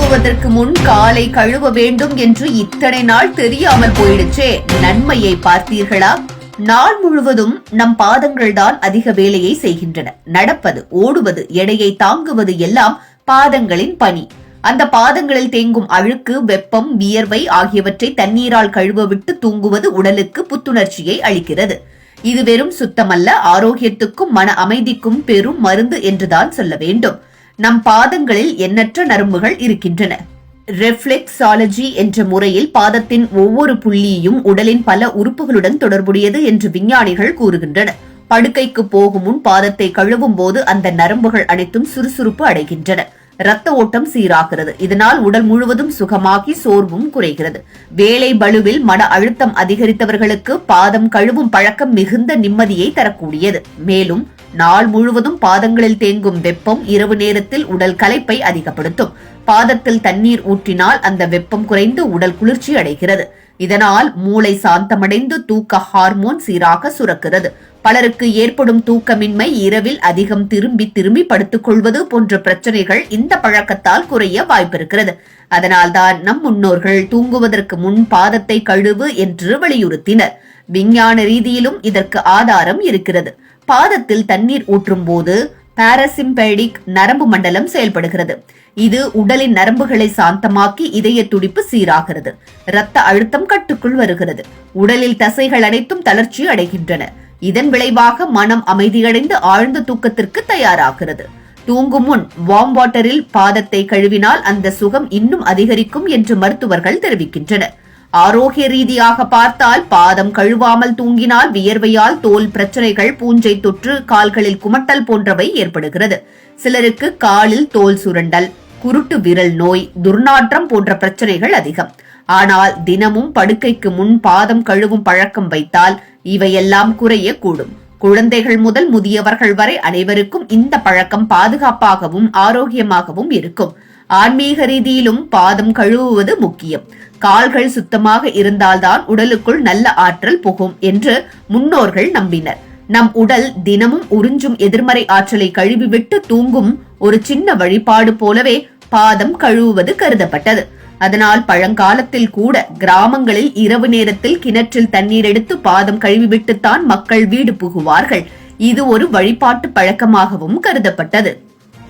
தூங்குவதற்கு முன் காலை கழுவ வேண்டும் என்று இத்தனை நாள் தெரியாமல் போயிடுச்சே. நன்மையை பார்த்தீர்களா? நாள் முழுவதும் நம் பாதங்கள் தான் அதிக வேலையை செய்கின்றன. நடப்பது, ஓடுவது, எடையை தாங்குவது எல்லாம் பாதங்களின் பணி. அந்த பாதங்களில் தேங்கும் அழுக்கு, வெப்பம், வியர்வை ஆகியவற்றை தண்ணீரால் கழுவ விட்டு தூங்குவது உடலுக்கு புத்துணர்ச்சியை அளிக்கிறது. இது வெறும் சுத்தமல்ல, ஆரோக்கியத்துக்கும் மன அமைதிக்கும் பெரும் மருந்து என்றுதான் சொல்ல வேண்டும். நம் பாதங்களில் எண்ணற்ற நரம்புகள் இருக்கின்றன. ரெஃப்ளெக்ஸாலஜி என்ற முறையில் பாதத்தின் ஒவ்வொரு புள்ளியும் உடலின் பல உறுப்புகளுடன் தொடர்புடையது என்று விஞ்ஞானிகள் கூறுகின்றனர். படுக்கைக்கு போகும் முன் பாதத்தை கழுவும் போது அந்த நரம்புகள் அனைத்தும் சுறுசுறுப்பு அடைகின்றன. இரத்த ஓட்டம் சீராகிறது. இதனால் உடல் முழுவதும் சுகமாகி சோர்வும் குறைகிறது. வேலை பளுவில் மன அழுத்தம் அதிகரித்தவர்களுக்கு பாதம் கழுவும் பழக்கம் மிகுந்த நிம்மதியை தரக்கூடியது. மேலும் நாள் முழுவதும் பாதங்களில் தேங்கும் வெப்பம் இரவு நேரத்தில் உடல் களைப்பை அதிகப்படுத்தும். பாதத்தில் தண்ணீர் ஊற்றினால் அந்த வெப்பம் குறைந்து உடல் குளிர்ச்சி அடைகிறது. இதனால் மூளை சாந்தமடைந்து தூக்க ஹார்மோன் சீராக சுரக்கிறது. பலருக்கு ஏற்படும் தூக்கமின்மை, இரவில் அதிகம் திரும்பி திரும்பி படுத்துக் கொள்வது போன்ற பிரச்சனைகள் இந்த பழக்கத்தால் குறைய வாய்ப்பிருக்கிறது. அதனால்தான் நம் முன்னோர்கள் தூங்குவதற்கு முன் பாதத்தை கழுவு என்று வலியுறுத்தினர். விஞ்ஞான ரீதியிலும் இதற்கு ஆதாரம் இருக்கிறது. பாதத்தில் தண்ணீர் ஊற்றும் போது பாராசிம்பேடிக் நரம்பு மண்டலம் செயல்படுகிறது. இது உடலின் நரம்புகளை சாந்தமாக்கி இதய துடிப்பு சீராகிறது. இரத்த அழுத்தம் கட்டுக்குள் வருகிறது. உடலில் தசைகள் அனைத்தும் தளர்ச்சி அடைகின்றன. இதன் விளைவாக மனம் அமைதியடைந்து ஆழ்ந்த தூக்கத்திற்கு தயாராகிறது. தூங்கும் முன் வார்ம் வாட்டரில் பாதத்தை கழுவினால் அந்த சுகம் இன்னும் அதிகரிக்கும் என்று மருத்துவர்கள் தெரிவிக்கின்றனர். ஆரோக்கிய ரீதியாக பார்த்தால் பாதம் கழுவாமல் தூங்கினால் வியர்வையால் தோல் பிரச்சனைகள், பூஞ்சை தொற்று, கால்களில் குமட்டல் போன்றவை ஏற்படுகிறது. சிலருக்கு காலில் தோல் சுரண்டல், குருட்டு விரல் நோய், துர்நாற்றம் போன்ற பிரச்சனைகள் அதிகம். ஆனால் தினமும் படுக்கைக்கு முன் பாதம் கழுவும் பழக்கம் வைத்தால் இவையெல்லாம் குறையக்கூடும். குழந்தைகள் முதல் முதியவர்கள் வரை அனைவருக்கும் இந்த பழக்கம் பாதுகாப்பாகவும் ஆரோக்கியமாகவும் இருக்கும். ஆன்மீக ரீதியிலும் பாதம் கழுவுவது முக்கியம். கால்கள் சுத்தமாக இருந்தால்தான் உடலுக்குள் நல்ல ஆற்றல் புகும் என்று முன்னோர்கள் நம்பினர். நம் உடல் தினமும் உறிஞ்சும் எதிர்மறை ஆற்றலை கழுவிவிட்டு தூங்கும் ஒரு சின்ன வழிபாடு போலவே பாதம் கழுவுவது கருதப்பட்டது. அதனால் பழங்காலத்தில் கூட கிராமங்களில் இரவு நேரத்தில் கிணற்றில் தண்ணீர் எடுத்து பாதம் கழுவிவிட்டுத்தான் மக்கள் வீடு புகுவார்கள். இது ஒரு வழிபாட்டு பழக்கமாகவும் கருதப்பட்டது.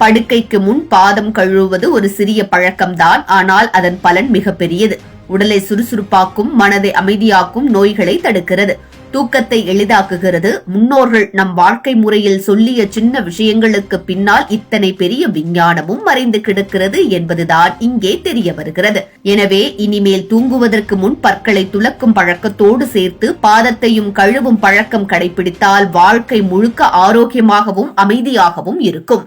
படுக்கைக்கு முன் பாதம் கழுவுவது ஒரு சிறிய பழக்கம்தான், ஆனால் அதன் பலன் மிக பெரியது. உடலை சுறுசுறுப்பாக்கும், மனதை அமைதியாக்கும், நோய்களை தடுக்கிறது, தூக்கத்தை எளிதாக்குகிறது. முன்னோர்கள் நம் வாழ்க்கை முறையில் சொல்லிய சின்ன விஷயங்களுக்கு பின்னால் இத்தனை பெரிய விஞ்ஞானமும் மறைந்து கிடக்கிறது என்பதுதான் இங்கே தெரிய வருகிறது. எனவே இனிமேல் தூங்குவதற்கு முன் பற்களை துலக்கும் பழக்கத்தோடு சேர்த்து பாதத்தையும் கழுவும் பழக்கம் கடைபிடித்தால் வாழ்க்கை முழுக்க ஆரோக்கியமாகவும் அமைதியாகவும் இருக்கும்.